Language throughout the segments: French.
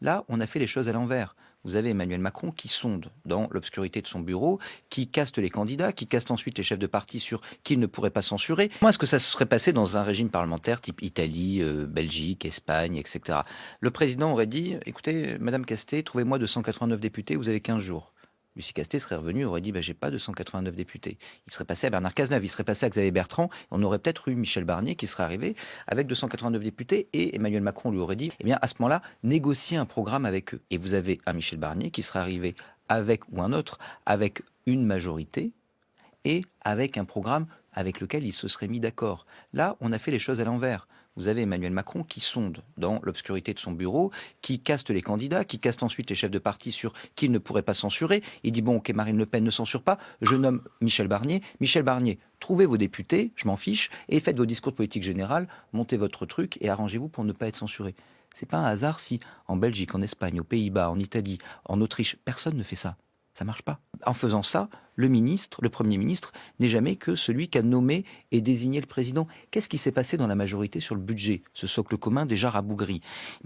Là, on a fait les choses à l'envers. Vous avez Emmanuel Macron qui sonde dans l'obscurité de son bureau, qui caste les candidats, qui caste ensuite les chefs de parti sur qui il ne pourrait pas censurer. Comment est-ce que ça se serait passé dans un régime parlementaire type Italie, Belgique, Espagne, etc. Le président aurait dit, écoutez, Madame Castet, trouvez-moi 289 députés, vous avez 15 jours. Lucie Castet serait revenu, aurait dit, j'ai pas 289 députés. Il serait passé à Bernard Cazeneuve, il serait passé à Xavier Bertrand, on aurait peut-être eu Michel Barnier qui serait arrivé avec 289 députés et Emmanuel Macron lui aurait dit, eh bien à ce moment-là, négociez un programme avec eux. Et vous avez un Michel Barnier qui serait arrivé avec, ou un autre, avec une majorité et avec un programme avec lequel il se serait mis d'accord. Là, on a fait les choses à l'envers. Vous avez Emmanuel Macron qui sonde dans l'obscurité de son bureau, qui caste les candidats, qui caste ensuite les chefs de parti sur qui il ne pourrait pas censurer. Il dit, bon, ok, Marine Le Pen ne censure pas, je nomme Michel Barnier. Michel Barnier, trouvez vos députés, je m'en fiche, et faites vos discours de politique générale, montez votre truc et arrangez-vous pour ne pas être censuré. C'est pas un hasard si en Belgique, en Espagne, aux Pays-Bas, en Italie, en Autriche, personne ne fait ça. Ça marche pas. En faisant ça, le Premier ministre, n'est jamais que celui qui a nommé et désigné le président. Qu'est-ce qui s'est passé dans la majorité sur le budget, ce socle commun déjà rabougri?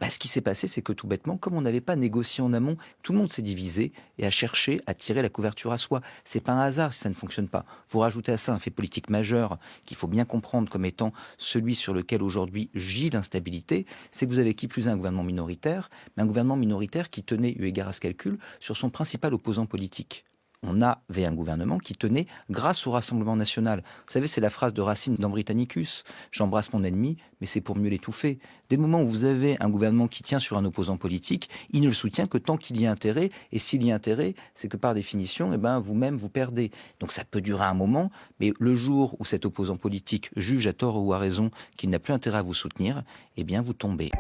Ce qui s'est passé, c'est que tout bêtement, comme on n'avait pas négocié en amont, tout le monde s'est divisé et a cherché à tirer la couverture à soi. C'est pas un hasard si ça ne fonctionne pas. Vous rajoutez à ça un fait politique majeur qu'il faut bien comprendre comme étant celui sur lequel aujourd'hui gît l'instabilité, c'est que vous avez qui plus est un gouvernement minoritaire, mais un gouvernement minoritaire qui tenait, eu égard à ce calcul, sur son principal opposant politique. On avait un gouvernement qui tenait grâce au Rassemblement national. Vous savez, c'est la phrase de Racine dans Britannicus. J'embrasse mon ennemi, mais c'est pour mieux l'étouffer. Dès le moment où vous avez un gouvernement qui tient sur un opposant politique, il ne le soutient que tant qu'il y a intérêt. Et s'il y a intérêt, c'est que par définition, vous-même, vous perdez. Donc ça peut durer un moment, mais le jour où cet opposant politique juge à tort ou à raison qu'il n'a plus intérêt à vous soutenir, vous tombez.